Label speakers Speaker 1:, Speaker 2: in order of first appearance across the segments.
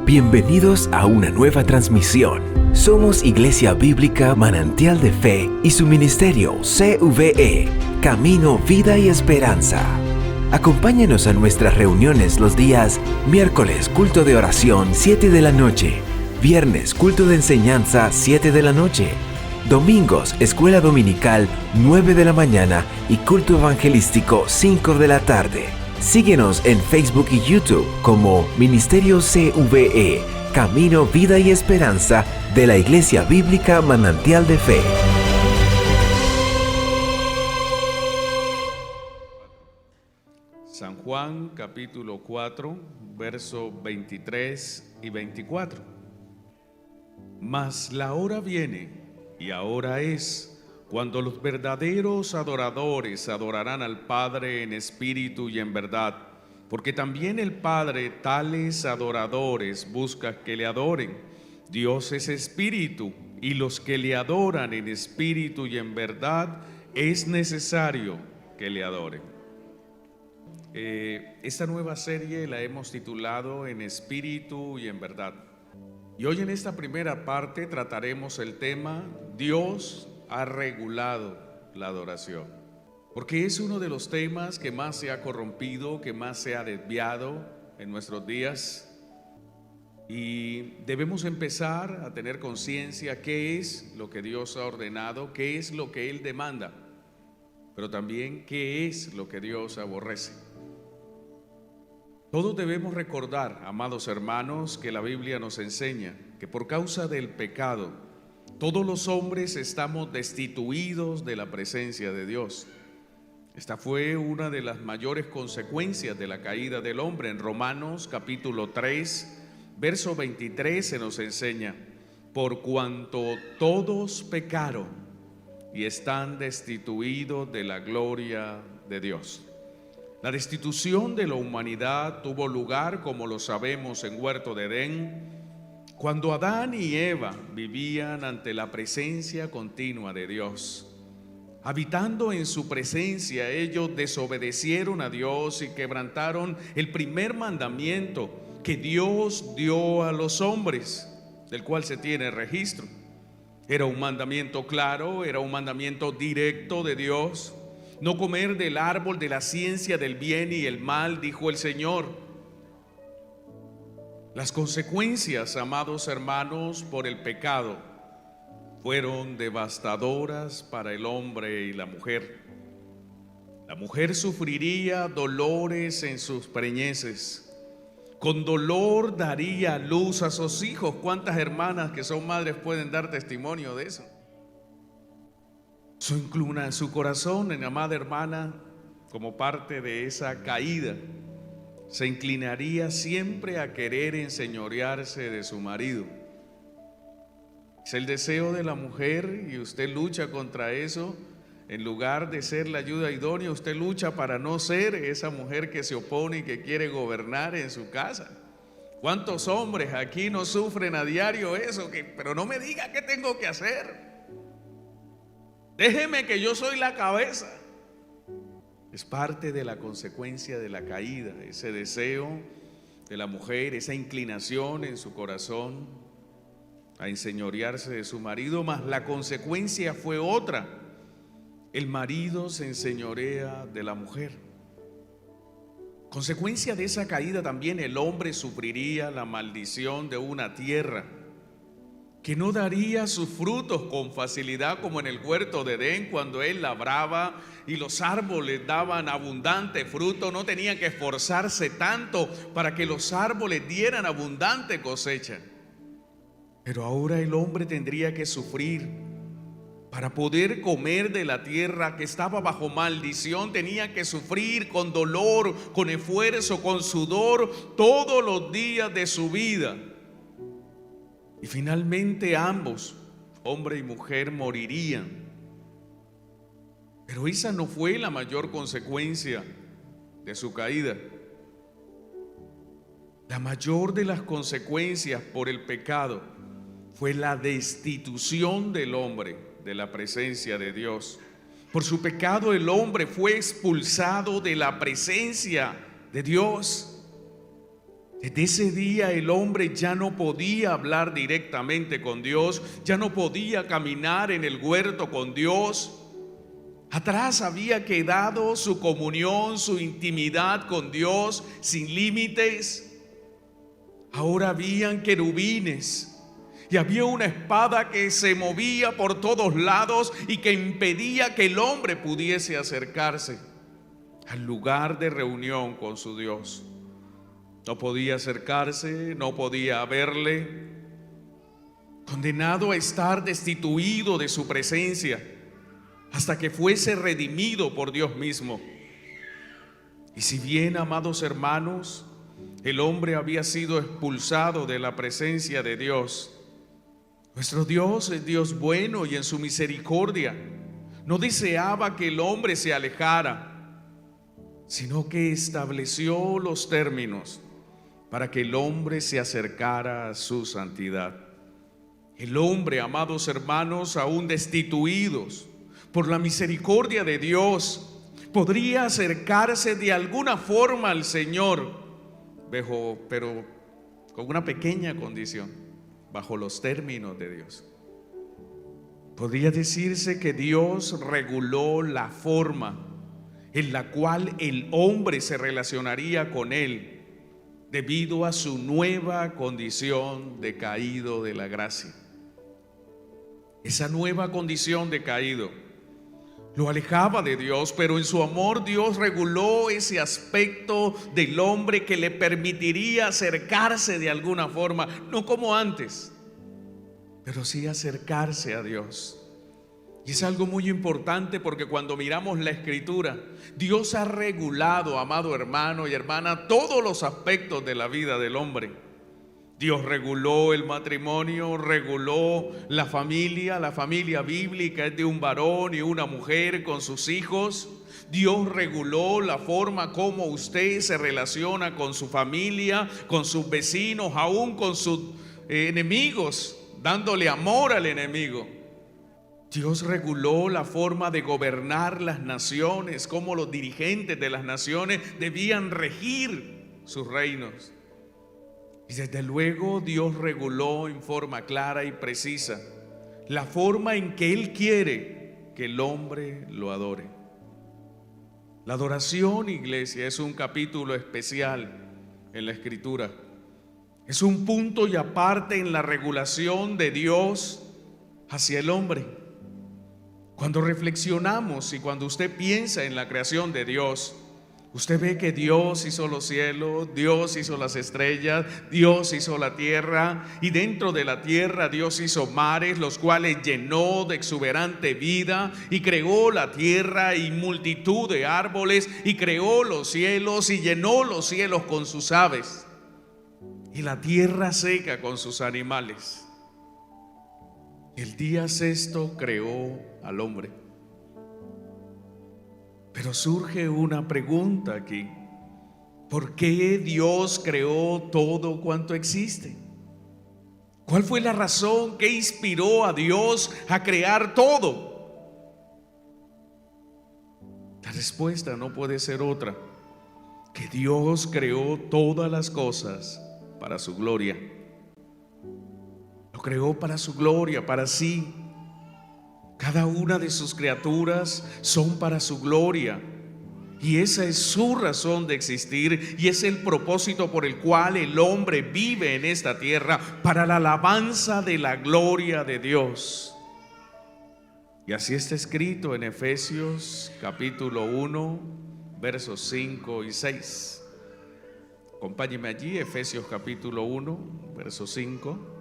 Speaker 1: Bienvenidos a una nueva transmisión. Somos Iglesia Bíblica Manantial de Fe y su ministerio CVE, Camino, Vida y Esperanza. Acompáñenos a nuestras reuniones los días miércoles, culto de oración, 7 de la noche, viernes, culto de enseñanza, 7 de la noche, domingos, escuela dominical, 9 de la mañana y culto evangelístico, 5 de la tarde. Síguenos en Facebook y YouTube como Ministerio CVE, Camino, Vida y Esperanza de la Iglesia Bíblica Manantial de Fe.
Speaker 2: San Juan capítulo 4, versos 23 y 24. Mas la hora viene, y ahora es, cuando los verdaderos adoradores adorarán al Padre en espíritu y en verdad, porque también el Padre tales adoradores busca que le adoren. Dios es espíritu, y los que le adoran en espíritu y en verdad es necesario que le adoren. Esta nueva serie la hemos titulado En espíritu y en verdad. Y hoy en esta primera parte trataremos el tema Dios ha regulado la adoración, porque es uno de los temas que más se ha corrompido, que más se ha desviado en nuestros días, y debemos empezar a tener conciencia qué es lo que Dios ha ordenado, qué es lo que Él demanda, pero también qué es lo que Dios aborrece. Todos debemos recordar, amados hermanos, que la Biblia nos enseña que por causa del pecado todos los hombres estamos destituidos de la presencia de Dios. Esta fue una de las mayores consecuencias de la caída del hombre. En Romanos capítulo 3, verso 23 se nos enseña: por cuanto todos pecaron y están destituidos de la gloria de Dios. La destitución de la humanidad tuvo lugar, como lo sabemos, en Huerto de Edén, cuando Adán y Eva vivían ante la presencia continua de Dios. Habitando en su presencia, ellos desobedecieron a Dios y quebrantaron el primer mandamiento que Dios dio a los hombres, del cual se tiene registro. Era un mandamiento claro, era un mandamiento directo de Dios: no comer del árbol de la ciencia del bien y el mal, dijo el Señor. Las consecuencias, amados hermanos, por el pecado fueron devastadoras para el hombre y la mujer. La mujer sufriría dolores en sus preñeces. Con dolor daría luz a sus hijos. ¿Cuántas hermanas que son madres pueden dar testimonio de eso? Su corazón, en amada hermana, como parte de esa caída, se inclinaría siempre a querer enseñorearse de su marido. Es el deseo de la mujer y usted lucha contra eso. En lugar de ser la ayuda idónea, usted lucha para no ser esa mujer que se opone y que quiere gobernar en su casa. ¿Cuántos hombres aquí no sufren a diario eso? Pero no me diga qué tengo que hacer. Déjeme que yo soy la cabeza. Es parte de la consecuencia de la caída, ese deseo de la mujer, esa inclinación en su corazón a enseñorearse de su marido, mas la consecuencia fue otra: el marido se enseñorea de la mujer. Consecuencia de esa caída también el hombre sufriría la maldición de una tierra que no daría sus frutos con facilidad, como en el huerto de Edén, cuando él labraba y los árboles daban abundante fruto. No tenía que esforzarse tanto para que los árboles dieran abundante cosecha. Pero ahora el hombre tendría que sufrir para poder comer de la tierra que estaba bajo maldición. Tenía que sufrir con dolor, con esfuerzo, con sudor todos los días de su vida. Y finalmente ambos, hombre y mujer, morirían. Pero esa no fue la mayor consecuencia de su caída. La mayor de las consecuencias por el pecado fue la destitución del hombre de la presencia de Dios. Por su pecado el hombre fue expulsado de la presencia de Dios. Desde ese día el hombre ya no podía hablar directamente con Dios, ya no podía caminar en el huerto con Dios. Atrás había quedado su comunión, su intimidad con Dios sin límites. Ahora habían querubines y había una espada que se movía por todos lados y que impedía que el hombre pudiese acercarse al lugar de reunión con su Dios. No podía acercarse, no podía verle, condenado a estar destituido de su presencia hasta que fuese redimido por Dios mismo. Y si bien, amados hermanos, el hombre había sido expulsado de la presencia de Dios, nuestro Dios es Dios bueno y en su misericordia no deseaba que el hombre se alejara, sino que estableció los términos para que el hombre se acercara a su santidad. El hombre, amados hermanos, aún destituidos por la misericordia de Dios, podría acercarse de alguna forma al Señor, pero con una pequeña condición, bajo los términos de Dios. Podría decirse que Dios reguló la forma en la cual el hombre se relacionaría con Él, debido a su nueva condición de caído de la gracia. Esa nueva condición de caído lo alejaba de Dios, pero en su amor Dios reguló ese aspecto del hombre que le permitiría acercarse de alguna forma, no como antes, pero sí acercarse a Dios. Y es algo muy importante porque cuando miramos la Escritura, Dios ha regulado, amado hermano y hermana, todos los aspectos de la vida del hombre. Dios reguló el matrimonio, reguló la familia bíblica es de un varón y una mujer con sus hijos. Dios reguló la forma como usted se relaciona con su familia, con sus vecinos, aún con sus enemigos, dándole amor al enemigo. Dios reguló la forma de gobernar las naciones, cómo los dirigentes de las naciones debían regir sus reinos. Y desde luego Dios reguló en forma clara y precisa la forma en que Él quiere que el hombre lo adore. La adoración, iglesia, es un capítulo especial en la Escritura. Es un punto y aparte en la regulación de Dios hacia el hombre. Cuando reflexionamos y cuando usted piensa en la creación de Dios, usted ve que Dios hizo los cielos, Dios hizo las estrellas, Dios hizo la tierra, y dentro de la tierra Dios hizo mares, los cuales llenó de exuberante vida, y creó la tierra y multitud de árboles, y creó los cielos y llenó los cielos con sus aves, y la tierra seca con sus animales. El día sexto creó al hombre. Pero surge una pregunta aquí: ¿por qué Dios creó todo cuanto existe? ¿Cuál fue la razón que inspiró a Dios a crear todo? La respuesta no puede ser otra: que Dios creó todas las cosas para su gloria. Lo creó para su gloria, para sí. Cada una de sus criaturas son para su gloria. Y esa es su razón de existir, y es el propósito por el cual el hombre vive en esta tierra, para la alabanza de la gloria de Dios. Y así está escrito en Efesios capítulo 1, versos 5 y 6. Acompáñeme allí, Efesios capítulo 1, verso 5.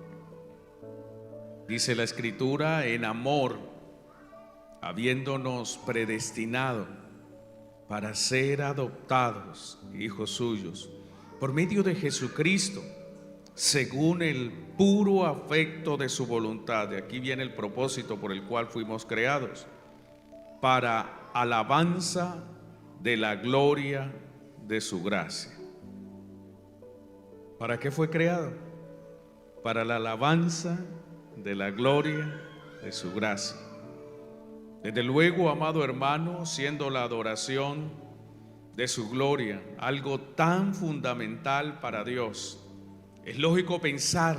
Speaker 2: Dice la Escritura: en amor, habiéndonos predestinado para ser adoptados hijos suyos por medio de Jesucristo, según el puro afecto de su voluntad. De aquí viene el propósito por el cual fuimos creados, para alabanza de la gloria de su gracia. ¿Para qué fue creado? Para la alabanza de la gloria de su gracia. Desde luego, amado hermano, siendo la adoración de su gloria, algo tan fundamental para Dios, es lógico pensar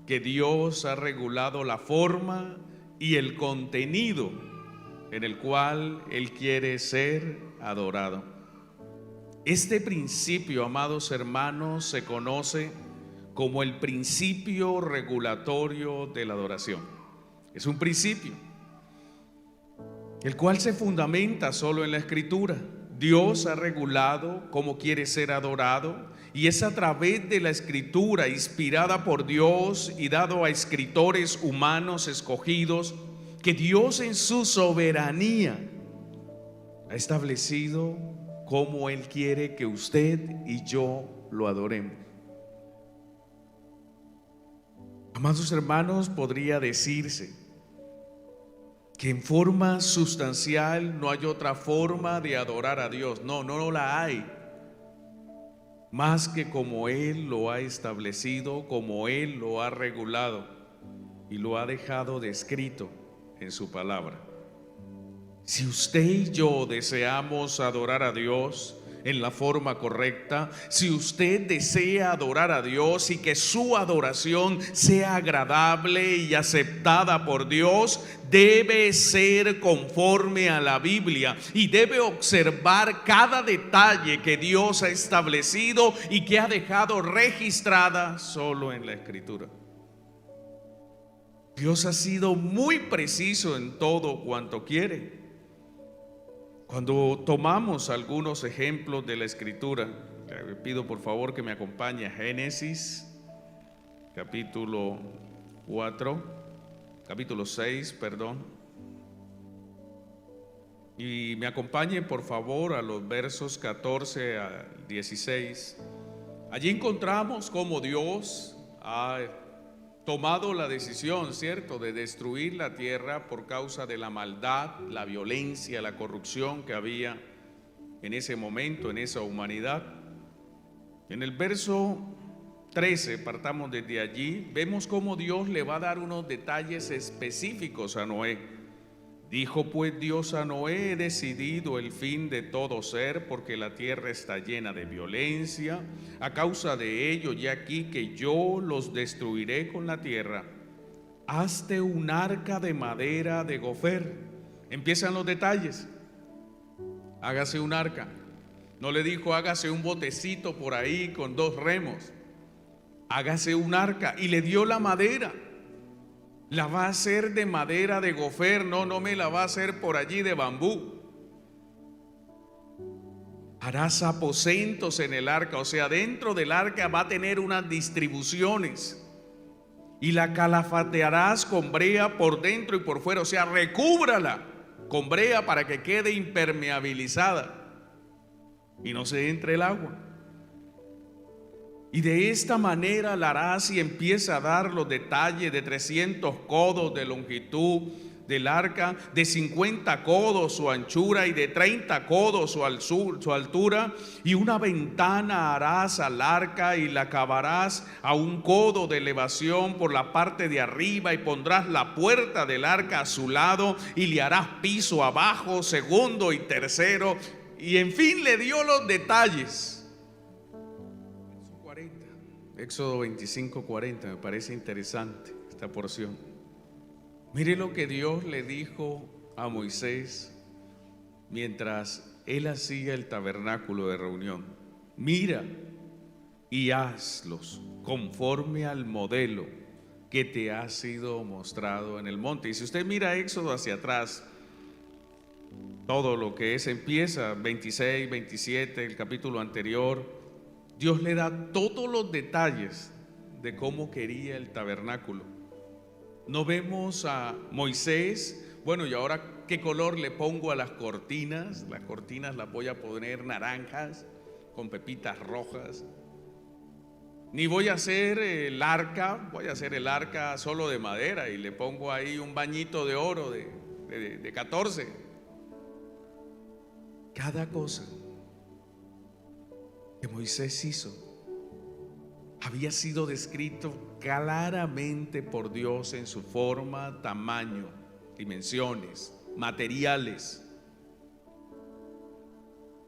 Speaker 2: que Dios ha regulado la forma y el contenido en el cual Él quiere ser adorado. Este principio, amados hermanos, se conoce como el principio regulatorio de la adoración. Es un principio, el cual se fundamenta solo en la Escritura. Dios ha regulado cómo quiere ser adorado, y es a través de la Escritura inspirada por Dios y dado a escritores humanos escogidos que Dios en su soberanía ha establecido cómo Él quiere que usted y yo lo adoremos. Amados hermanos, podría decirse que en forma sustancial no hay otra forma de adorar a Dios. No la hay, más que como Él lo ha establecido, como Él lo ha regulado y lo ha dejado descrito en su palabra. Si usted y yo deseamos adorar a Dios en la forma correcta, si usted desea adorar a Dios y que su adoración sea agradable y aceptada por Dios, debe ser conforme a la Biblia y debe observar cada detalle que Dios ha establecido y que ha dejado registrada solo en la Escritura. Dios ha sido muy preciso en todo cuanto quiere. Cuando tomamos algunos ejemplos de la Escritura, le pido por favor que me acompañe a Génesis, capítulo 6, y me acompañe por favor a los versos 14 a 16. Allí encontramos cómo Dios ha tomado la decisión, ¿cierto?, de destruir la tierra por causa de la maldad, la violencia, la corrupción que había en ese momento, en esa humanidad. En el verso 13, partamos desde allí, vemos cómo Dios le va a dar unos detalles específicos a Noé. Dijo pues Dios a Noé: he decidido el fin de todo ser, porque la tierra está llena de violencia. A causa de ello, ya aquí que yo los destruiré con la tierra. Hazte un arca de madera de gofer. Empiezan los detalles. Hágase un arca. No le dijo hágase un botecito por ahí con 2 remos. Hágase un arca, y le dio la madera. La va a hacer de madera de gofer, no me la va a hacer por allí de bambú. Harás aposentos en el arca, o sea, dentro del arca va a tener unas distribuciones, y la calafatearás con brea por dentro y por fuera, o sea, recúbrala con brea para que quede impermeabilizada y no se entre el agua. Y de esta manera la harás, y empieza a dar los detalles de 300 codos de longitud del arca, de 50 codos su anchura y de 30 codos su altura, y una ventana harás al arca y la acabarás a 1 codo de elevación por la parte de arriba, y pondrás la puerta del arca a su lado y le harás piso abajo, segundo y tercero, y en fin le dio los detalles. Éxodo 25:40, me parece interesante esta porción. Mire lo que Dios le dijo a Moisés mientras él hacía el tabernáculo de reunión: mira y hazlos conforme al modelo que te ha sido mostrado en el monte. Y si usted mira Éxodo hacia atrás, todo lo que empieza 26, 27, el capítulo anterior, Dios le da todos los detalles de cómo quería el tabernáculo. No vemos a Moisés, bueno, y ahora qué color le pongo a las cortinas. Las cortinas las voy a poner naranjas con pepitas rojas. Ni voy a hacer el arca, voy a hacer el arca solo de madera y le pongo ahí un bañito de oro de 14. Cada cosa que Moisés hizo había sido descrito claramente por Dios en su forma, tamaño, dimensiones, materiales.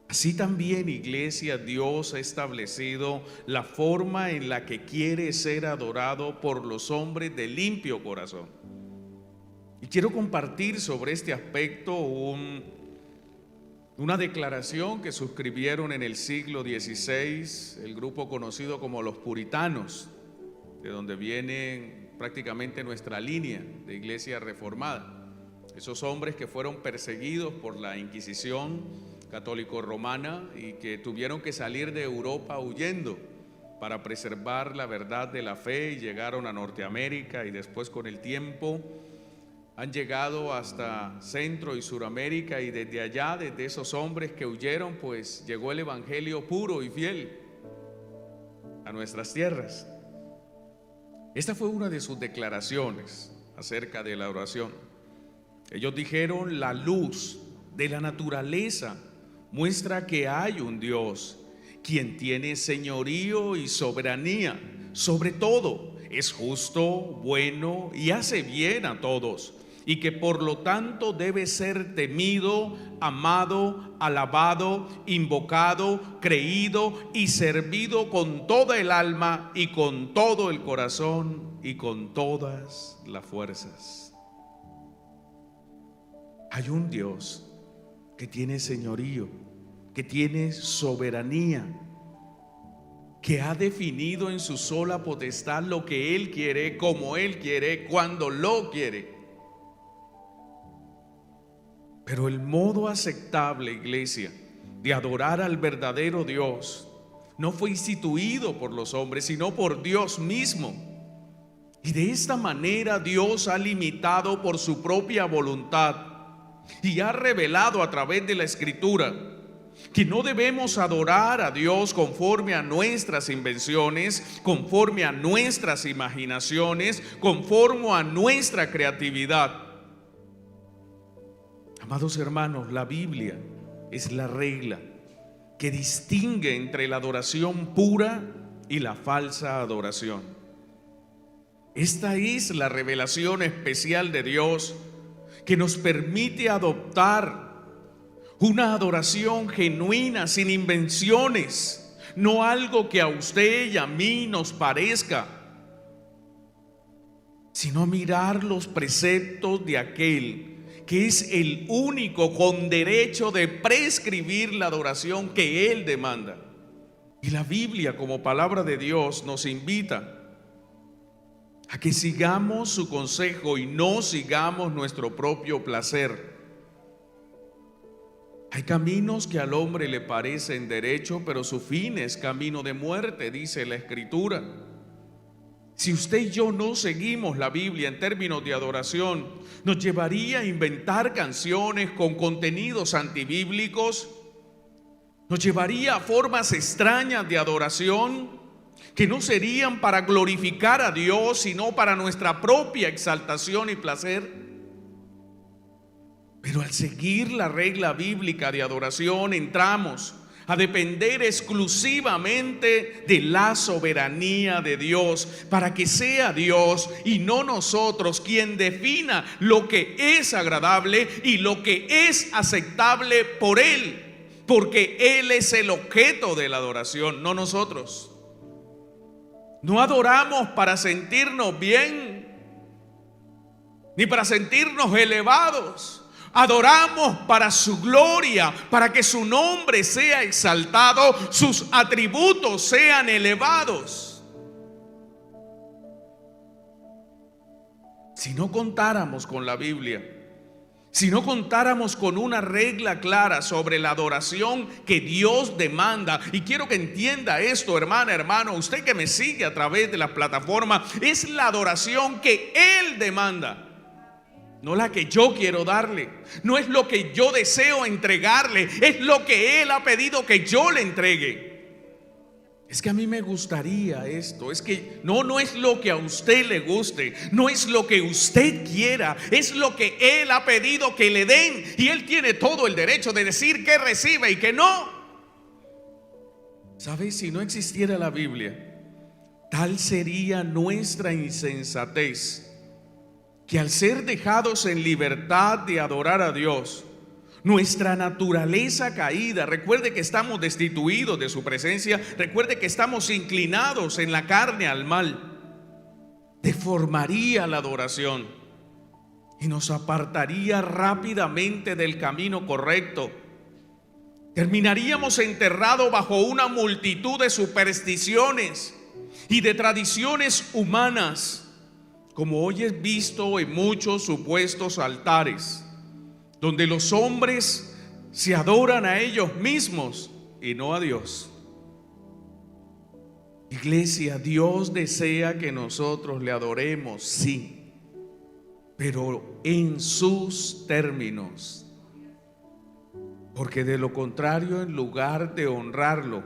Speaker 2: Así también, iglesia, Dios ha establecido la forma en la que quiere ser adorado por los hombres de limpio corazón. Y quiero compartir sobre este aspecto una declaración que suscribieron en el siglo XVI el grupo conocido como los puritanos, de donde viene prácticamente nuestra línea de iglesia reformada. Esos hombres que fueron perseguidos por la Inquisición católico-romana y que tuvieron que salir de Europa huyendo para preservar la verdad de la fe, y llegaron a Norteamérica y después, con el tiempo, han llegado hasta Centro y Suramérica, y desde allá, desde esos hombres que huyeron, pues llegó el evangelio puro y fiel a nuestras tierras. Esta fue una de sus declaraciones acerca de la oración. Ellos dijeron: la luz de la naturaleza muestra que hay un Dios, quien tiene señorío y soberanía sobre todo, es justo, bueno y hace bien a todos, y que por lo tanto debe ser temido, amado, alabado, invocado, creído y servido con toda el alma y con todo el corazón y con todas las fuerzas. Hay un Dios que tiene señorío, que tiene soberanía, que ha definido en su sola potestad lo que Él quiere, como Él quiere, cuando lo quiere. Pero el modo aceptable, iglesia, de adorar al verdadero Dios no fue instituido por los hombres, sino por Dios mismo. Y de esta manera Dios ha limitado por su propia voluntad y ha revelado a través de la Escritura que no debemos adorar a Dios conforme a nuestras invenciones, conforme a nuestras imaginaciones, conforme a nuestra creatividad. Amados hermanos, la Biblia es la regla que distingue entre la adoración pura y la falsa adoración. Esta es la revelación especial de Dios que nos permite adoptar una adoración genuina, sin invenciones, no algo que a usted y a mí nos parezca, sino mirar los preceptos de aquel que es el único con derecho de prescribir la adoración que Él demanda. Y la Biblia, como palabra de Dios, nos invita a que sigamos su consejo y no sigamos nuestro propio placer. Hay caminos que al hombre le parecen derecho, pero su fin es camino de muerte, dice la Escritura. Si usted y yo no seguimos la Biblia en términos de adoración, nos llevaría a inventar canciones con contenidos antibíblicos, nos llevaría a formas extrañas de adoración que no serían para glorificar a Dios, sino para nuestra propia exaltación y placer. Pero al seguir la regla bíblica de adoración, entramos a depender exclusivamente de la soberanía de Dios, para que sea Dios y no nosotros quien defina lo que es agradable y lo que es aceptable por Él, porque Él es el objeto de la adoración, no nosotros. No adoramos para sentirnos bien, ni para sentirnos elevados. Adoramos para su gloria, para que su nombre sea exaltado, sus atributos sean elevados. Si no contáramos con la Biblia, si no contáramos con una regla clara sobre la adoración que Dios demanda, y quiero que entienda esto, hermana, hermano, usted que me sigue a través de la plataforma, es la adoración que Él demanda, no la que yo quiero darle, no es lo que yo deseo entregarle, es lo que Él ha pedido que yo le entregue. Es que a mí me gustaría esto, es que no es lo que a usted le guste, no es lo que usted quiera, es lo que Él ha pedido que le den, y Él tiene todo el derecho de decir que recibe y que no. ¿Sabes? Si no existiera la Biblia, tal sería nuestra insensatez, que al ser dejados en libertad de adorar a Dios, nuestra naturaleza caída. Recuerde que estamos destituidos de su presencia. Recuerde que estamos inclinados en la carne al mal. Deformaría la adoración y nos apartaría rápidamente del camino correcto. Terminaríamos enterrados bajo una multitud de supersticiones y de tradiciones humanas, como hoy es visto en muchos supuestos altares, donde los hombres se adoran a ellos mismos y no a Dios. Iglesia, Dios desea que nosotros le adoremos, sí, pero en sus términos. Porque de lo contrario, en lugar de honrarlo,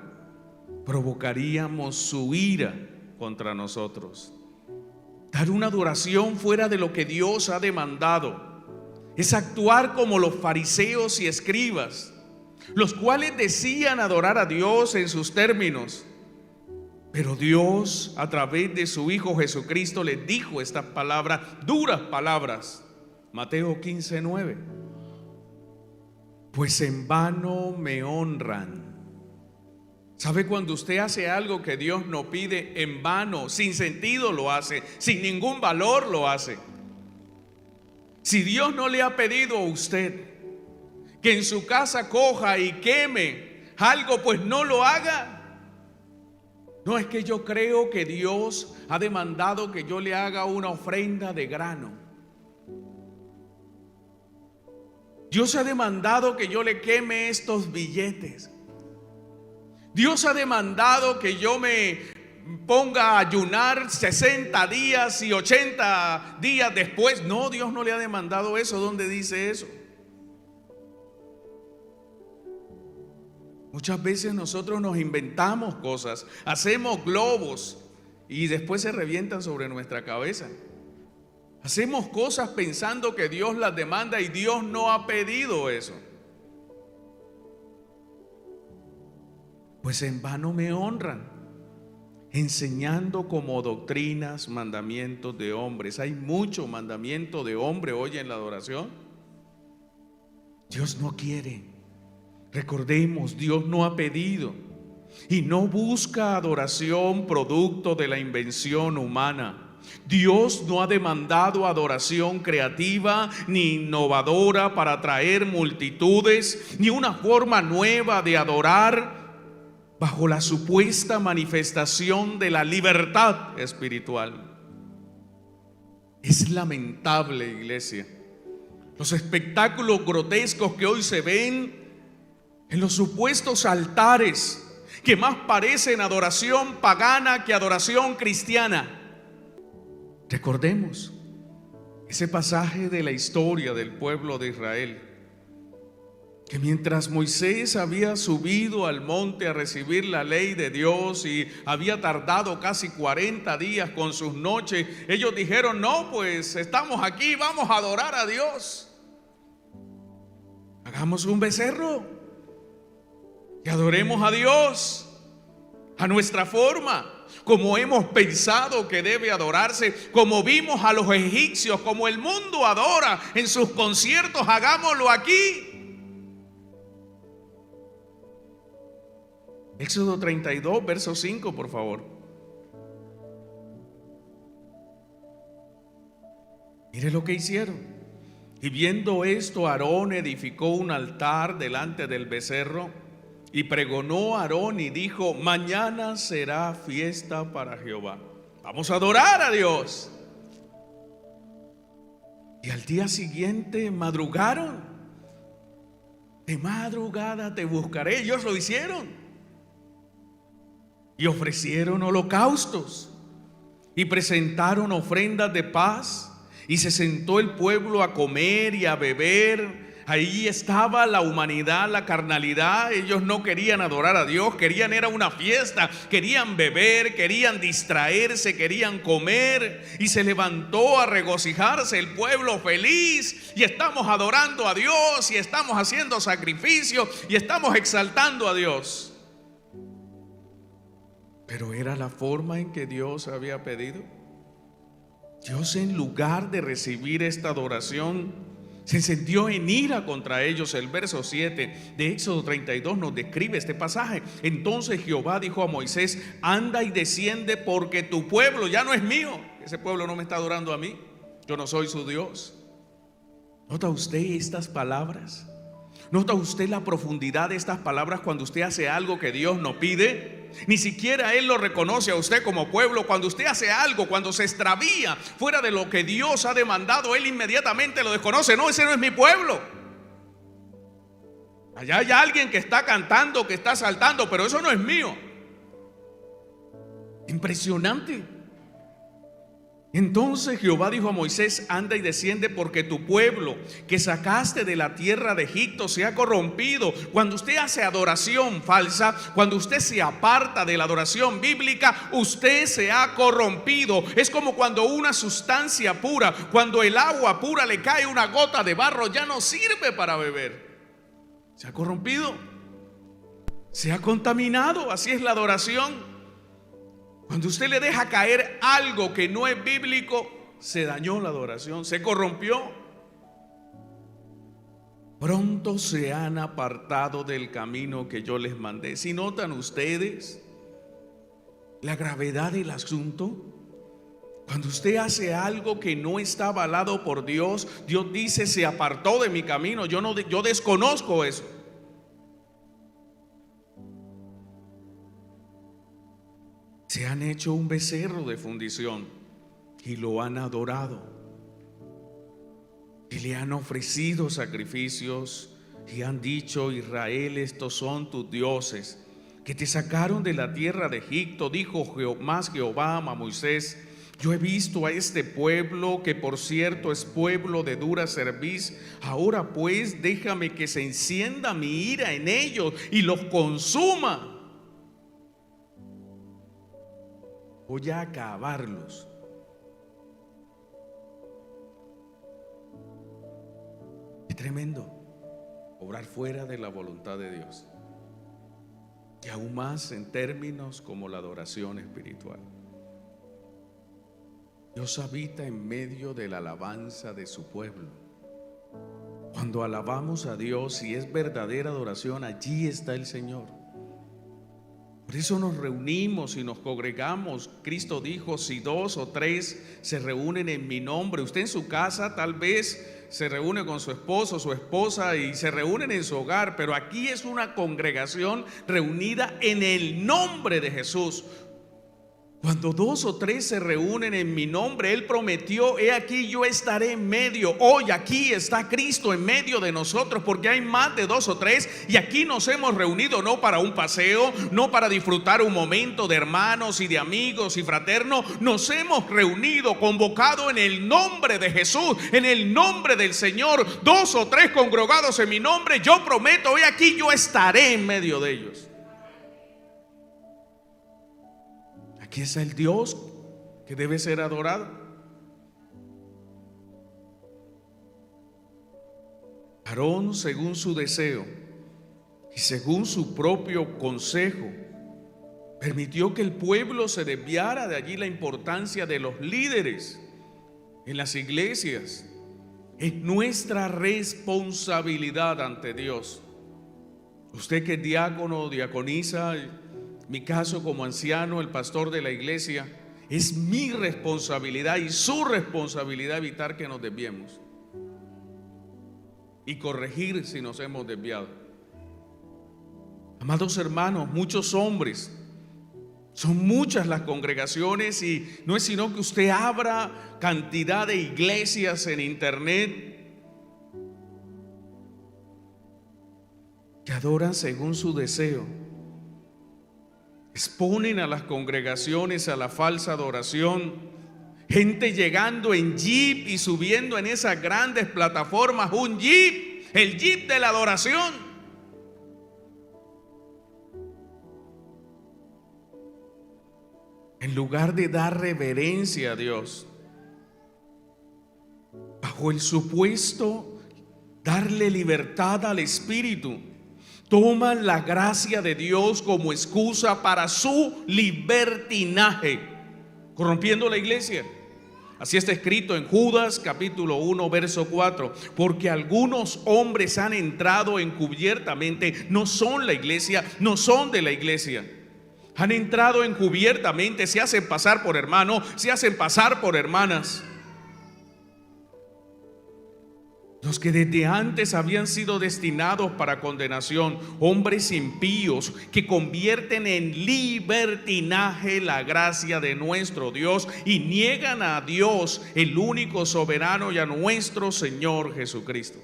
Speaker 2: provocaríamos su ira contra nosotros. Dar una adoración fuera de lo que Dios ha demandado es actuar como los fariseos y escribas, los cuales decían adorar a Dios en sus términos, pero Dios a través de su Hijo Jesucristo les dijo estas palabras, duras palabras. Mateo 15:9. Pues en vano me honran. ¿Sabe cuando usted hace algo que Dios no pide? En vano, sin sentido lo hace, sin ningún valor lo hace. Si Dios no le ha pedido a usted que en su casa coja y queme algo, pues no lo haga. No, es que yo creo que Dios ha demandado que yo le haga una ofrenda de grano. Dios ha demandado que yo le queme estos billetes. Dios ha demandado que yo me ponga a ayunar 60 días y 80 días después. No, Dios no le ha demandado eso. ¿Dónde dice eso? Muchas veces nosotros nos inventamos cosas, hacemos globos y después se revientan sobre nuestra cabeza. Hacemos cosas pensando que Dios las demanda y Dios no ha pedido eso. Pues en vano me honran, enseñando como doctrinas mandamientos de hombres. Hay mucho mandamiento de hombre hoy en la adoración. Dios no quiere. Recordemos, Dios no ha pedido y no busca adoración producto de la invención humana. Dios no ha demandado adoración creativa ni innovadora para atraer multitudes, ni una forma nueva de adorar bajo la supuesta manifestación de la libertad espiritual. Es lamentable, iglesia, los espectáculos grotescos que hoy se ven en los supuestos altares que más parecen adoración pagana que adoración cristiana. Recordemos ese pasaje de la historia del pueblo de Israel, que mientras Moisés había subido al monte a recibir la ley de Dios y había tardado casi 40 días con sus noches, ellos dijeron: no, pues estamos aquí, vamos a adorar a Dios. Hagamos un becerro y adoremos a Dios a nuestra forma, como hemos pensado que debe adorarse, como vimos a los egipcios, como el mundo adora en sus conciertos. Hagámoslo aquí. Éxodo 32, verso 5, por favor. Mire lo que hicieron. Y viendo esto, Aarón edificó un altar delante del becerro. Y pregonó a Aarón y dijo: mañana será fiesta para Jehová. Vamos a adorar a Dios. Y al día siguiente madrugaron. De madrugada te buscaré. Ellos lo hicieron. Y ofrecieron holocaustos. Y presentaron ofrendas de paz. Y se sentó el pueblo a comer y a beber. Ahí estaba la humanidad, la carnalidad. Ellos no querían adorar a Dios, querían era una fiesta, querían beber, querían distraerse, querían comer. Y se levantó a regocijarse el pueblo feliz. Y estamos adorando a Dios, y estamos haciendo sacrificios, y estamos exaltando a Dios. Pero era la forma en que Dios había pedido. Dios, en lugar de recibir esta adoración, se encendió en ira contra ellos. El verso 7 de Éxodo 32 nos describe este pasaje. Entonces Jehová dijo a Moisés: anda y desciende, porque tu pueblo ya no es mío. Ese pueblo no me está adorando a mí, yo no soy su Dios. ¿Nota usted estas palabras? ¿Nota usted la profundidad de estas palabras cuando usted hace algo que Dios no pide? Ni siquiera Él lo reconoce a usted como pueblo. Cuando usted hace algo, cuando se extravía fuera de lo que Dios ha demandado, Él inmediatamente lo desconoce. No, ese no es mi pueblo. Allá hay alguien que está cantando, que está saltando, pero eso no es mío. Impresionante. Entonces Jehová dijo a Moisés: anda y desciende, porque tu pueblo que sacaste de la tierra de Egipto se ha corrompido. Cuando usted hace adoración falsa, cuando usted se aparta de la adoración bíblica, usted se ha corrompido. Es como cuando una sustancia pura, cuando el agua pura le cae una gota de barro, ya no sirve para beber. Se ha corrompido, se ha contaminado. Así es la adoración. Cuando usted le deja caer algo que no es bíblico, se dañó la adoración, se corrompió. Pronto se han apartado del camino que yo les mandé. Si notan ustedes la gravedad del asunto, cuando usted hace algo que no está avalado por Dios, Dios dice: se apartó de mi camino. Yo desconozco eso. Se han hecho un becerro de fundición y lo han adorado, y le han ofrecido sacrificios y han dicho: Israel, estos son tus dioses que te sacaron de la tierra de Egipto. Dijo Jehová a Moisés: yo he visto a este pueblo, que por cierto es pueblo de dura cerviz. Ahora pues déjame que se encienda mi ira en ellos y los consuma. Voy a acabarlos. Es tremendo obrar fuera de la voluntad de Dios, y aún más en términos como la adoración espiritual. Dios habita en medio de la alabanza de su pueblo. Cuando alabamos a Dios y es verdadera adoración, allí está el Señor. Por eso nos reunimos y nos congregamos. Cristo dijo: si 2 o 3 se reúnen en mi nombre. Usted en su casa tal vez se reúne con su esposo, su esposa, y se reúnen en su hogar, pero aquí es una congregación reunida en el nombre de Jesús. Cuando 2 o 3 se reúnen en mi nombre, Él prometió: he aquí yo estaré en medio. Hoy aquí está Cristo en medio de nosotros, porque hay más de 2 o 3, y aquí nos hemos reunido no para un paseo, no para disfrutar un momento de hermanos y de amigos y fraternos. Nos hemos reunido, convocado en el nombre de Jesús, en el nombre del Señor. 2 o 3 congregados en mi nombre, yo prometo: hoy aquí yo estaré en medio de ellos. Aquí está el Dios que debe ser adorado. Aarón, según su deseo y según su propio consejo, permitió que el pueblo se desviara. De allí la importancia de los líderes en las iglesias. Es nuestra responsabilidad ante Dios. Usted que es diácono o diaconisa, mi caso como anciano, el pastor de la iglesia, es mi responsabilidad y su responsabilidad evitar que nos desviemos y corregir si nos hemos desviado. Amados hermanos, muchos hombres, son muchas las congregaciones, y no es sino que usted abra cantidad de iglesias en internet que adoran según su deseo. Exponen a las congregaciones a la falsa adoración. Gente llegando en jeep y subiendo en esas grandes plataformas un jeep, el jeep de la adoración. En lugar de dar reverencia a Dios, bajo el supuesto darle libertad al Espíritu, toman la gracia de Dios como excusa para su libertinaje, corrompiendo la iglesia. Así está escrito en Judas capítulo 1 verso 4, porque algunos hombres han entrado encubiertamente, no son la iglesia, no son de la iglesia. Han entrado encubiertamente, se hacen pasar por hermanos, se hacen pasar por hermanas. Los que desde antes habían sido destinados para condenación, hombres impíos que convierten en libertinaje la gracia de nuestro Dios y niegan a Dios, el único soberano, y a nuestro Señor Jesucristo.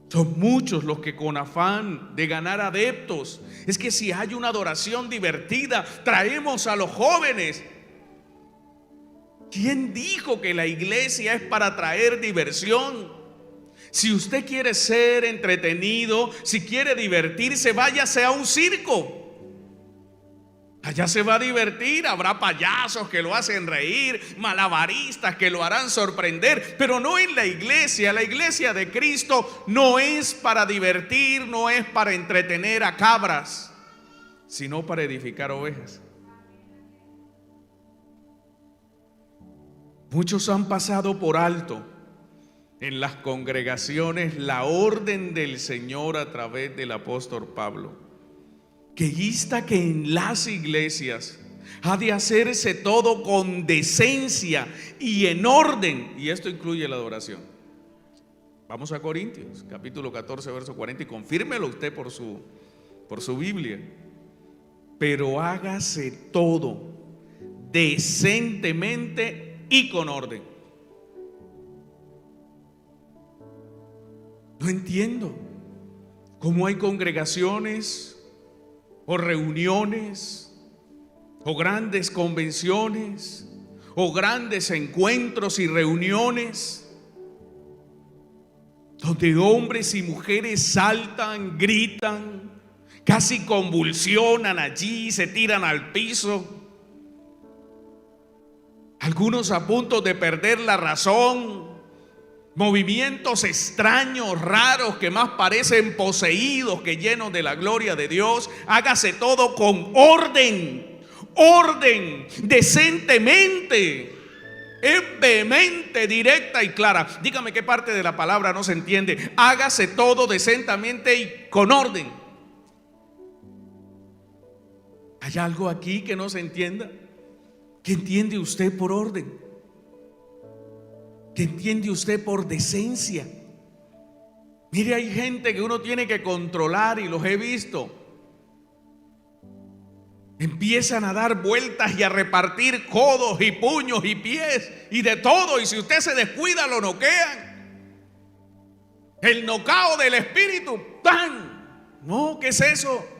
Speaker 2: Son muchos los que con afán de ganar adeptos, es que si hay una adoración divertida, traemos a los jóvenes. ¿Quién dijo que la iglesia es para traer diversión? Si usted quiere ser entretenido, si quiere divertirse, váyase a un circo. Allá se va a divertir, habrá payasos que lo hacen reír, malabaristas que lo harán sorprender, pero no en la iglesia. La iglesia de Cristo no es para divertir, no es para entretener a cabras, sino para edificar ovejas. Muchos han pasado por alto en las congregaciones la orden del Señor a través del apóstol Pablo, que insta que en las iglesias ha de hacerse todo con decencia y en orden, y esto incluye la adoración. Vamos a Corintios capítulo 14 verso 40 y confírmelo usted por su Biblia. Pero hágase todo decentemente y con orden. No entiendo cómo hay congregaciones o reuniones o grandes convenciones o grandes encuentros y reuniones donde hombres y mujeres saltan, gritan, casi convulsionan allí, se tiran al piso. Algunos a punto de perder la razón, movimientos extraños, raros, que más parecen poseídos que llenos de la gloria de Dios. Hágase todo con orden, decentemente, es vehemente, directa y clara. Dígame qué parte de la palabra no se entiende. Hágase todo decentemente y con orden. ¿Hay algo aquí que no se entienda? ¿Qué entiende usted por orden? ¿Qué entiende usted por decencia? Mire, hay gente que uno tiene que controlar y los he visto. Empiezan a dar vueltas y a repartir codos y puños y pies y de todo, y si usted se descuida lo noquean. El nocao del espíritu, ¡tan! No, ¿qué es eso?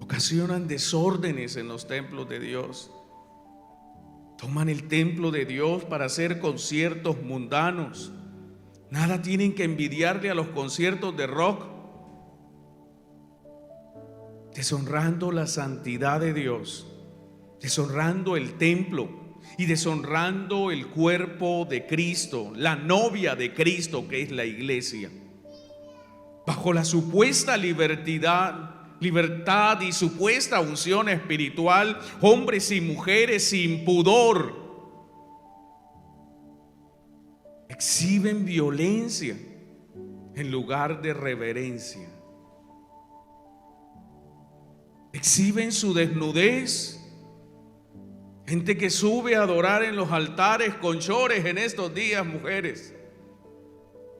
Speaker 2: Ocasionan desórdenes en los templos de Dios. Toman el templo de Dios para hacer conciertos mundanos. Nada tienen que envidiarle a los conciertos de rock. Deshonrando la santidad de Dios, deshonrando el templo y deshonrando el cuerpo de Cristo, la novia de Cristo que es la iglesia. Bajo la supuesta libertad y supuesta unción espiritual, hombres y mujeres sin pudor exhiben violencia en lugar de reverencia. Exhiben su desnudez. Gente que sube a adorar en los altares con chores en estos días, mujeres,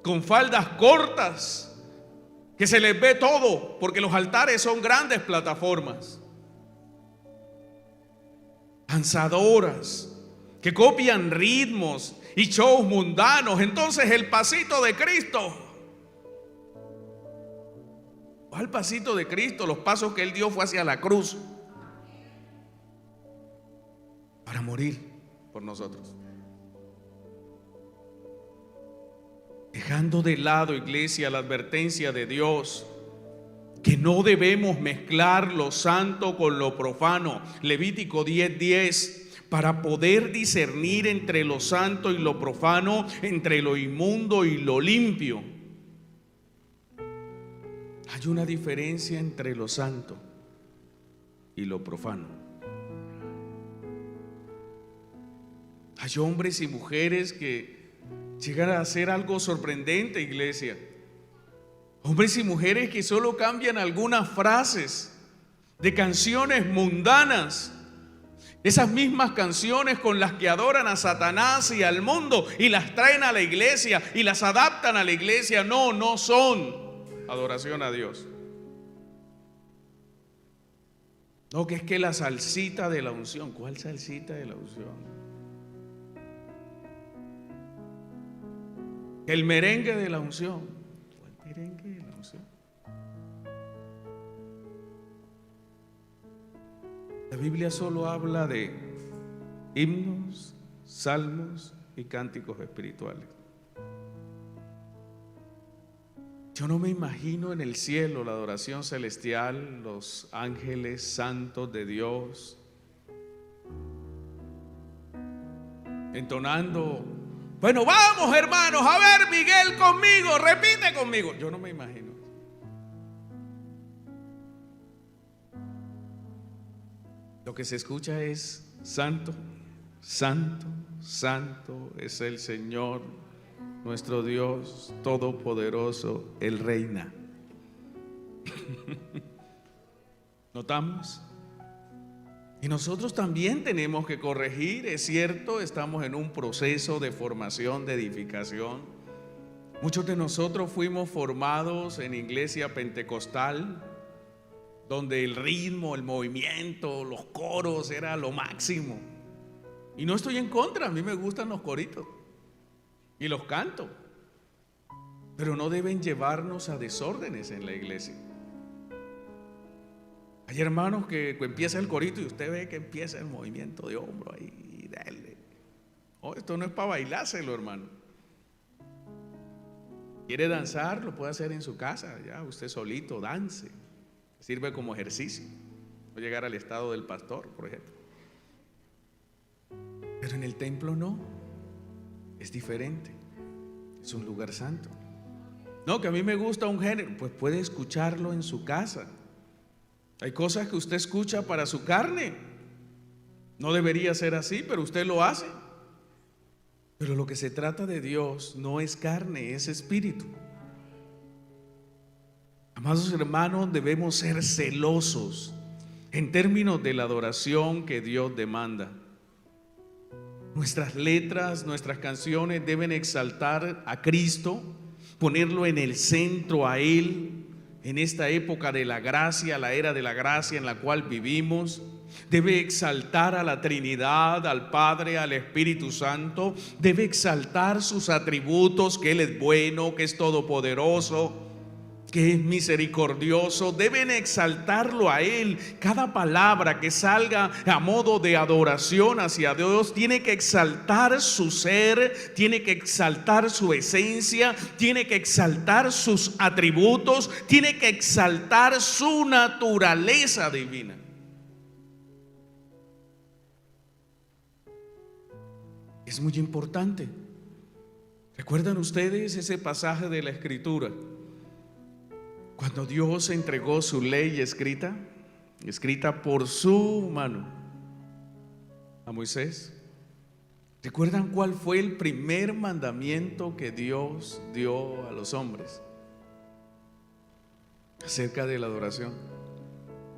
Speaker 2: con faldas cortas, que se les ve todo, porque los altares son grandes plataformas. Danzadoras que copian ritmos y shows mundanos. Entonces el pasito de Cristo, ¿cuál pasito de Cristo? Los pasos que Él dio fue hacia la cruz para morir por nosotros. Dejando de lado, iglesia, la advertencia de Dios que no debemos mezclar lo santo con lo profano. Levítico 10:10, para poder discernir entre lo santo y lo profano, entre lo inmundo y lo limpio. Hay una diferencia entre lo santo y lo profano. Hay hombres y mujeres que llegan a hacer algo sorprendente, iglesia. Hombres y mujeres que solo cambian algunas frases de canciones mundanas, esas mismas canciones con las que adoran a Satanás y al mundo, y las traen a la iglesia y las adaptan a la iglesia. No, no son adoración a Dios. No, que es que la salsita de la unción. ¿Cuál salsita de la unción? El merengue de la unción. ¿Cuál merengue de la unción? La Biblia solo habla de himnos, salmos y cánticos espirituales. Yo no me imagino en el cielo la adoración celestial, los ángeles santos de Dios entonando: bueno, vamos hermanos, a ver, Miguel conmigo, repite conmigo. Yo no me imagino. Lo que se escucha es: santo, santo, santo es el Señor, nuestro Dios todopoderoso, Él reina. ¿Notamos? Y nosotros también tenemos que corregir. Es cierto, estamos en un proceso de formación, de edificación. Muchos de nosotros fuimos formados en iglesia pentecostal, donde el ritmo, el movimiento, los coros era lo máximo. Y no estoy en contra, a mí me gustan los coritos y los canto, pero no deben llevarnos a desórdenes en la iglesia. Hay hermanos que empieza el corito y usted ve que empieza el movimiento de hombro ahí, dale. Oh, esto no es para bailárselo, hermano. ¿Quiere danzar? Lo puede hacer en su casa, ya usted solito, dance. Sirve como ejercicio. No llegar al estado del pastor, por ejemplo. Pero en el templo no. Es diferente. Es un lugar santo. No, que a mí me gusta un género. Pues puede escucharlo en su casa. Hay cosas que usted escucha para su carne. No debería ser así, pero usted lo hace. Pero lo que se trata de Dios no es carne, es espíritu. Amados hermanos, debemos ser celosos en términos de la adoración que Dios demanda. Nuestras letras, nuestras canciones deben exaltar a Cristo, ponerlo en el centro a Él. En esta época de la gracia, la era de la gracia en la cual vivimos, debe exaltar a la Trinidad, al Padre, al Espíritu Santo. Debe exaltar sus atributos, que Él es bueno, que es todopoderoso, que es misericordioso. Deben exaltarlo a Él. Cada palabra que salga a modo de adoración hacia Dios tiene que exaltar su ser, tiene que exaltar su esencia, tiene que exaltar sus atributos, tiene que exaltar su naturaleza divina. Es muy importante. ¿Recuerdan ustedes ese pasaje de la Escritura? Cuando Dios entregó su ley escrita por su mano a Moisés. ¿Recuerdan cuál fue el primer mandamiento que Dios dio a los hombres acerca de la adoración?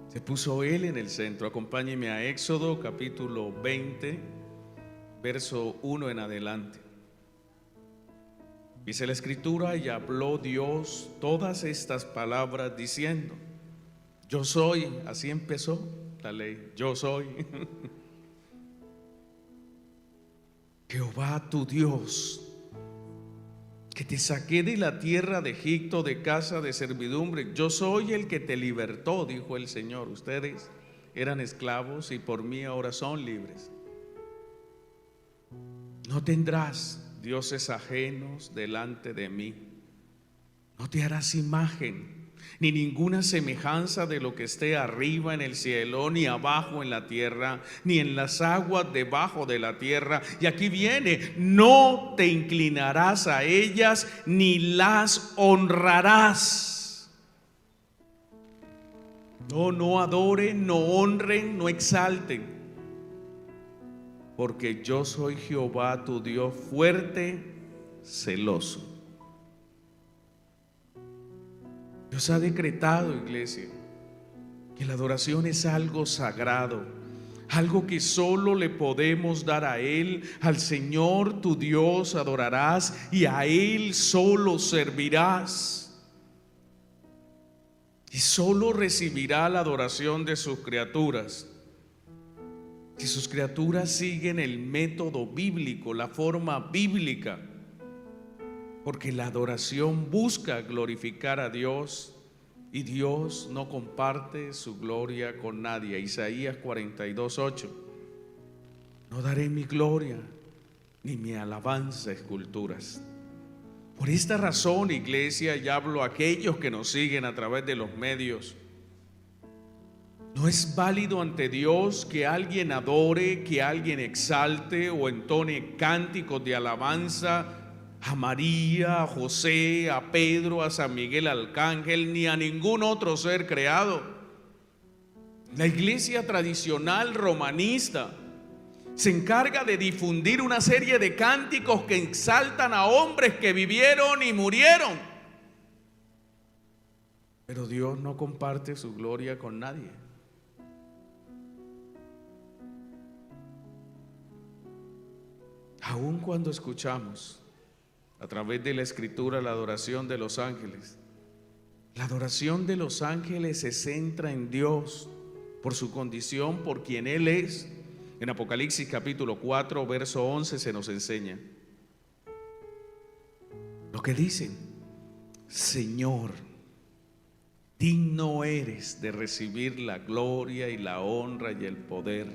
Speaker 2: Se puso Él en el centro. Acompáñenme a Éxodo capítulo 20, verso 1 en adelante. Dice la Escritura: y habló Dios todas estas palabras diciendo: yo soy. Así empezó la ley. Yo soy Jehová tu Dios, que te saqué de la tierra de Egipto, de casa de servidumbre. Yo soy el que te libertó, dijo el Señor. Ustedes eran esclavos y por mí ahora son libres. No tendrás dioses ajenos delante de mí. No te harás imagen, ni ninguna semejanza de lo que esté arriba en el cielo, ni abajo en la tierra, ni en las aguas debajo de la tierra. Y aquí viene: no te inclinarás a ellas, ni las honrarás. No adoren, no honren, no exalten, porque yo soy Jehová tu Dios fuerte, celoso. Dios ha decretado, iglesia, que la adoración es algo sagrado, algo que solo le podemos dar a Él. Al Señor tu Dios adorarás y a Él solo servirás. Y solo recibirá la adoración de sus criaturas si sus criaturas siguen el método bíblico, la forma bíblica, porque la adoración busca glorificar a Dios y Dios no comparte su gloria con nadie. Isaías 42:8: no daré mi gloria ni mi alabanza a esculturas. Por esta razón, iglesia, y hablo a aquellos que nos siguen a través de los medios, no es válido ante Dios que alguien adore, que alguien exalte o entone cánticos de alabanza a María, a José, a Pedro, a San Miguel Arcángel, ni a ningún otro ser creado. La iglesia tradicional romanista se encarga de difundir una serie de cánticos que exaltan a hombres que vivieron y murieron. Pero Dios no comparte su gloria con nadie. Aun cuando escuchamos a través de la Escritura la adoración de los ángeles, la adoración de los ángeles se centra en Dios por su condición, por quien Él es. En Apocalipsis capítulo 4, verso 11 se nos enseña lo que dicen: Señor, digno eres de recibir la gloria y la honra y el poder,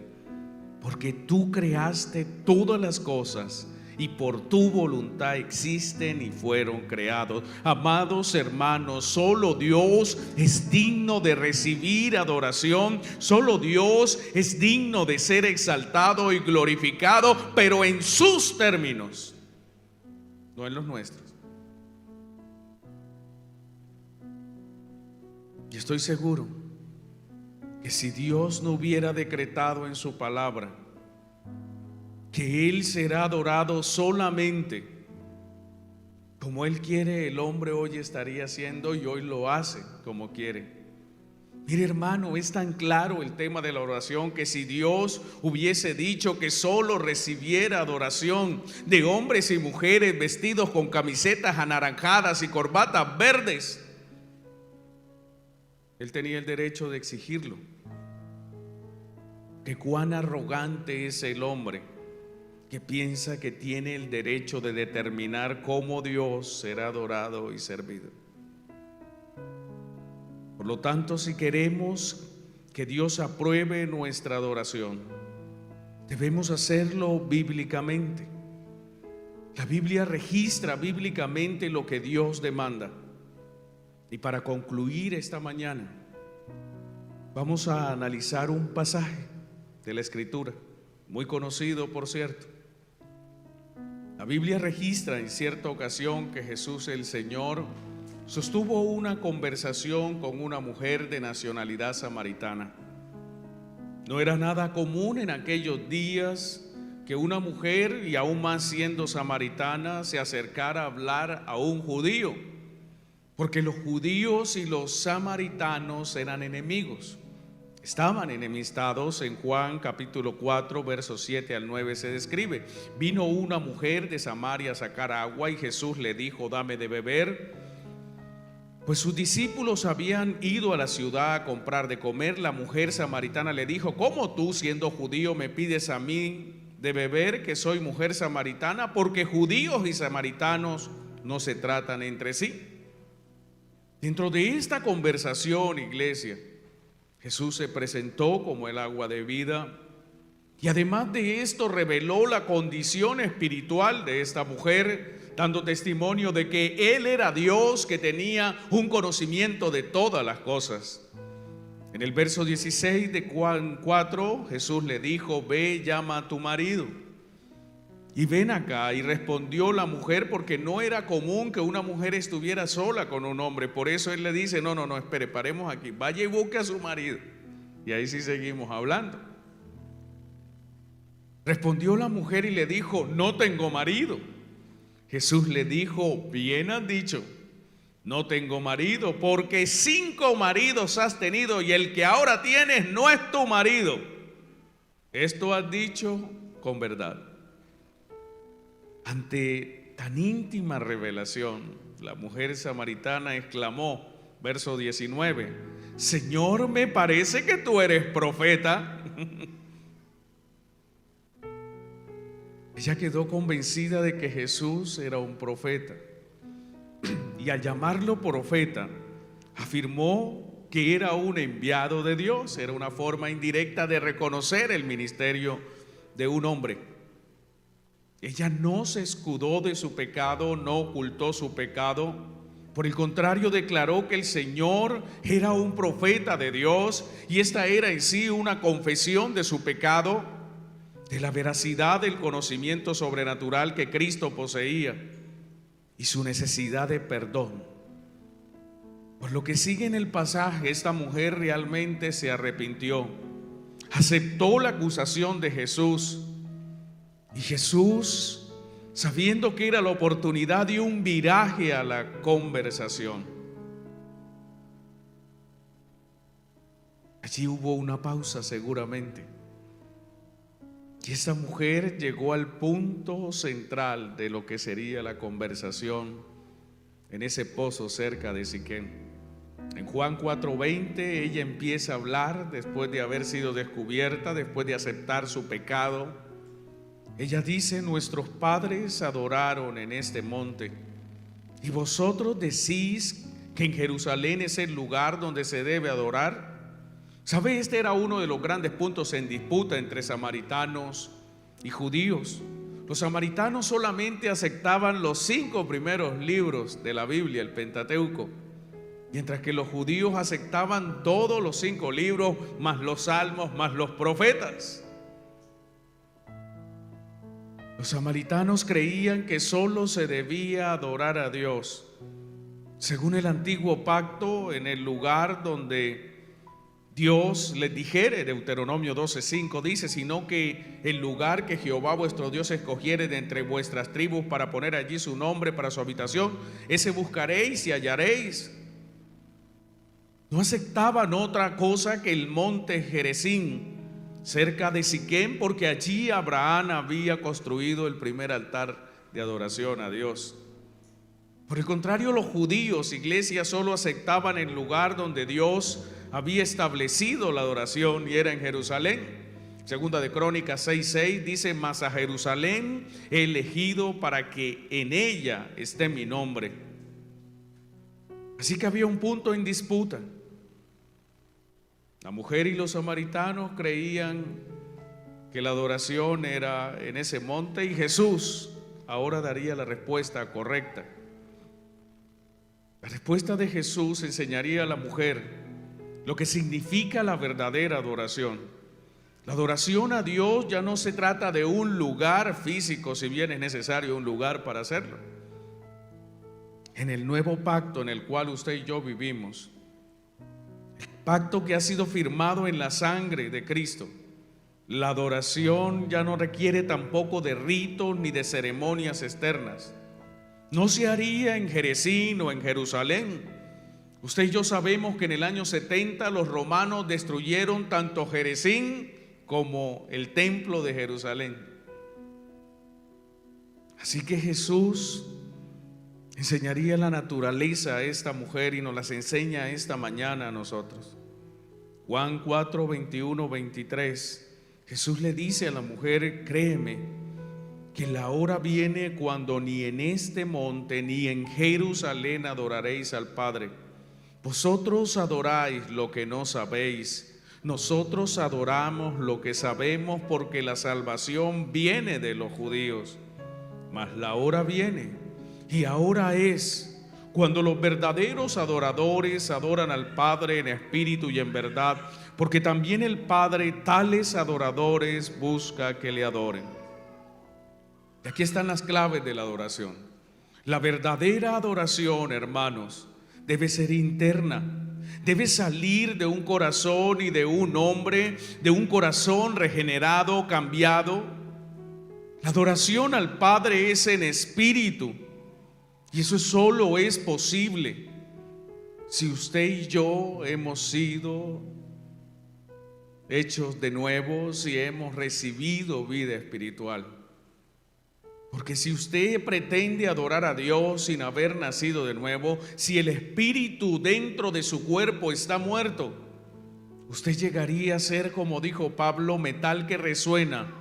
Speaker 2: porque tú creaste todas las cosas y por tu voluntad existen y fueron creados. Amados hermanos, solo Dios es digno de recibir adoración, solo Dios es digno de ser exaltado y glorificado, pero en sus términos, no en los nuestros. Y estoy seguro que si Dios no hubiera decretado en su palabra que Él será adorado solamente como Él quiere, el hombre hoy estaría haciendo y hoy lo hace como quiere. Mire, hermano, es tan claro el tema de la oración que si Dios hubiese dicho que solo recibiera adoración de hombres y mujeres vestidos con camisetas anaranjadas y corbatas verdes, Él tenía el derecho de exigirlo. Que cuán arrogante es el hombre que piensa que tiene el derecho de determinar cómo Dios será adorado y servido. Por lo tanto, si queremos que Dios apruebe nuestra adoración, debemos hacerlo bíblicamente. La Biblia registra bíblicamente lo que Dios demanda. Y para concluir esta mañana, vamos a analizar un pasaje de la Escritura, muy conocido, por cierto. La Biblia registra en cierta ocasión que Jesús el Señor sostuvo una conversación con una mujer de nacionalidad samaritana. No era nada común en aquellos días que una mujer, y aún más siendo samaritana, se acercara a hablar a un judío, porque los judíos y los samaritanos eran enemigos. Estaban enemistados. En Juan capítulo 4, versos 7 al 9 se describe: vino una mujer de Samaria a sacar agua y Jesús le dijo: dame de beber. Pues sus discípulos habían ido a la ciudad a comprar de comer. La mujer samaritana le dijo: ¿cómo tú, siendo judío, me pides a mí de beber, que soy mujer samaritana? Porque judíos y samaritanos no se tratan entre sí. Dentro de esta conversación, iglesia, Jesús se presentó como el agua de vida, y además de esto reveló la condición espiritual de esta mujer, dando testimonio de que Él era Dios, que tenía un conocimiento de todas las cosas. En el verso 16 de Juan 4, Jesús le dijo: ve, llama a tu marido. Y ven acá, y respondió la mujer, porque no era común que una mujer estuviera sola con un hombre. Por eso él le dice, no, espere, paremos aquí, vaya y busque a su marido. Y ahí sí seguimos hablando. Respondió la mujer y le dijo, no tengo marido. Jesús le dijo, bien has dicho, no tengo marido, porque 5 maridos has tenido y el que ahora tienes no es tu marido. Esto has dicho con verdad. Ante tan íntima revelación, la mujer samaritana exclamó, verso 19, Señor, me parece que tú eres profeta. Ella quedó convencida de que Jesús era un profeta. Y al llamarlo profeta, afirmó que era un enviado de Dios. Era una forma indirecta de reconocer el ministerio de un hombre. Ella no se escudó de su pecado, no ocultó su pecado. Por el contrario, declaró que el Señor era un profeta de Dios y esta era en sí una confesión de su pecado, de la veracidad del conocimiento sobrenatural que Cristo poseía y su necesidad de perdón. Por lo que sigue en el pasaje, esta mujer realmente se arrepintió, aceptó la acusación de Jesús. Y Jesús, sabiendo que era la oportunidad, dio un viraje a la conversación. Allí hubo una pausa seguramente. Y esa mujer llegó al punto central de lo que sería la conversación en ese pozo cerca de Siquem. En Juan 4:20 ella empieza a hablar después de haber sido descubierta, después de aceptar su pecado. Ella dice, nuestros padres adoraron en este monte y vosotros decís que en Jerusalén es el lugar donde se debe adorar. ¿Sabe? Este era uno de los grandes puntos en disputa entre samaritanos y judíos. Los samaritanos solamente aceptaban los 5 primeros libros de la Biblia, el Pentateuco, mientras que los judíos aceptaban todos los 5 libros, más los salmos, más los profetas. Los samaritanos creían que solo se debía adorar a Dios, según el antiguo pacto, en el lugar donde Dios les dijere. Deuteronomio 12:5 dice, sino que el lugar que Jehová vuestro Dios escogiere de entre vuestras tribus para poner allí su nombre para su habitación, ese buscaréis y hallaréis. No aceptaban otra cosa que el monte Gerizim, cerca de Siquem, porque allí Abraham había construido el primer altar de adoración a Dios. Por el contrario, los judíos, iglesia, solo aceptaban el lugar donde Dios había establecido la adoración y era en Jerusalén. Segunda de Crónicas 6:6 dice, mas a Jerusalén he elegido para que en ella esté mi nombre. Así que había un punto en disputa. La mujer y los samaritanos creían que la adoración era en ese monte y Jesús ahora daría la respuesta correcta. La respuesta de Jesús enseñaría a la mujer lo que significa la verdadera adoración. La adoración a Dios ya no se trata de un lugar físico, si bien es necesario un lugar para hacerlo. En el nuevo pacto en el cual usted y yo vivimos, pacto que ha sido firmado en la sangre de Cristo, la adoración ya no requiere tampoco de ritos ni de ceremonias externas. No se haría en Gerizim o en Jerusalén. Usted y yo sabemos que en el año 70 los romanos destruyeron tanto Gerizim como el templo de Jerusalén. Así que Jesús enseñaría la naturaleza a esta mujer y nos las enseña esta mañana a nosotros. Juan 4, 21, 23. Jesús le dice a la mujer, créeme que la hora viene cuando ni en este monte ni en Jerusalén adoraréis al Padre. Vosotros adoráis lo que no sabéis, nosotros adoramos lo que sabemos, porque la salvación viene de los judíos. Mas la hora viene, y ahora es, cuando los verdaderos adoradores adoran al Padre en espíritu y en verdad, porque también el Padre tales adoradores busca que le adoren. Y aquí están las claves de la adoración. La verdadera adoración, hermanos, debe ser interna. Debe salir de un corazón y de un hombre, de un corazón regenerado, cambiado. La adoración al Padre es en espíritu. Y eso solo es posible si usted y yo hemos sido hechos de nuevo, si hemos recibido vida espiritual. Porque si usted pretende adorar a Dios sin haber nacido de nuevo, si el espíritu dentro de su cuerpo está muerto, usted llegaría a ser, como dijo Pablo, metal que resuena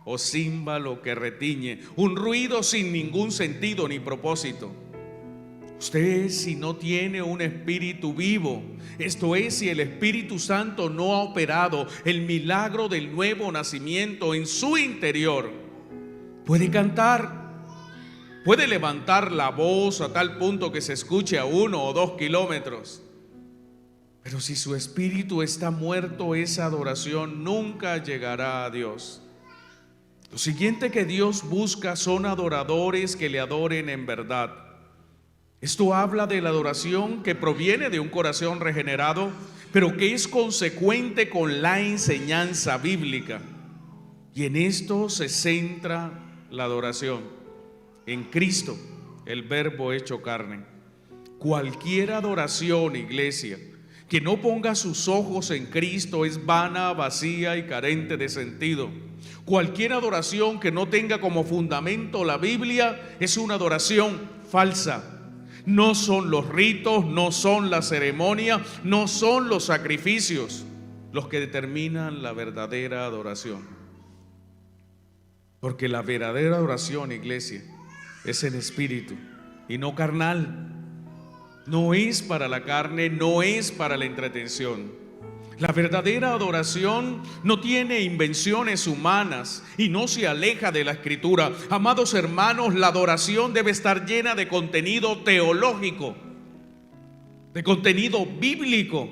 Speaker 2: o címbalo que retiñe, un ruido sin ningún sentido ni propósito. Usted, si no tiene un espíritu vivo, esto es, si el Espíritu Santo no ha operado el milagro del nuevo nacimiento en su interior, puede cantar, puede levantar la voz a tal punto que se escuche a 1 o 2 kilómetros, pero si su espíritu está muerto, esa adoración nunca llegará a Dios. Lo siguiente que Dios busca son adoradores que le adoren en verdad. Esto habla de la adoración que proviene de un corazón regenerado, pero que es consecuente con la enseñanza bíblica. Y en esto se centra la adoración, en Cristo, el Verbo hecho carne. Cualquier adoración, iglesia, que no ponga sus ojos en Cristo es vana, vacía y carente de sentido. Cualquier adoración que no tenga como fundamento la Biblia es una adoración falsa. No son los ritos, no son la ceremonia, no son los sacrificios los que determinan la verdadera adoración. Porque la verdadera adoración, iglesia, es en espíritu y no carnal. No es para la carne, no es para la entretención. La verdadera adoración no tiene invenciones humanas y no se aleja de la Escritura. Amados hermanos, la adoración debe estar llena de contenido teológico, de contenido bíblico.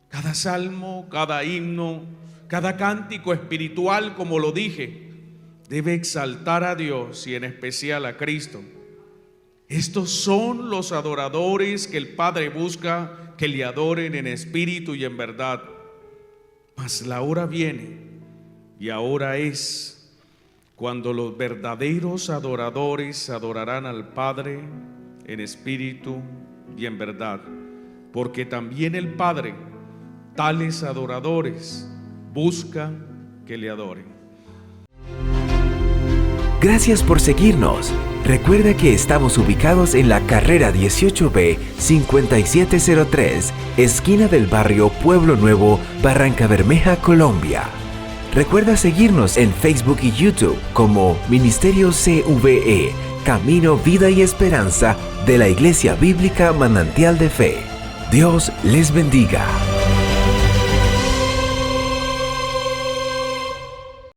Speaker 2: Cada salmo, cada himno, cada cántico espiritual, como lo dije, debe exaltar a Dios y en especial a Cristo. Estos son los adoradores que el Padre busca que le adoren en espíritu y en verdad. Mas la hora viene y ahora es cuando los verdaderos adoradores adorarán al Padre en espíritu y en verdad, porque también el Padre tales adoradores busca que le adoren.
Speaker 1: Gracias por seguirnos. Recuerda que estamos ubicados en la carrera 18B 5703, esquina del barrio Pueblo Nuevo, Barrancabermeja, Colombia. Recuerda seguirnos en Facebook y YouTube como Ministerio CVE, Camino, Vida y Esperanza de la Iglesia Bíblica Manantial de Fe. Dios les bendiga.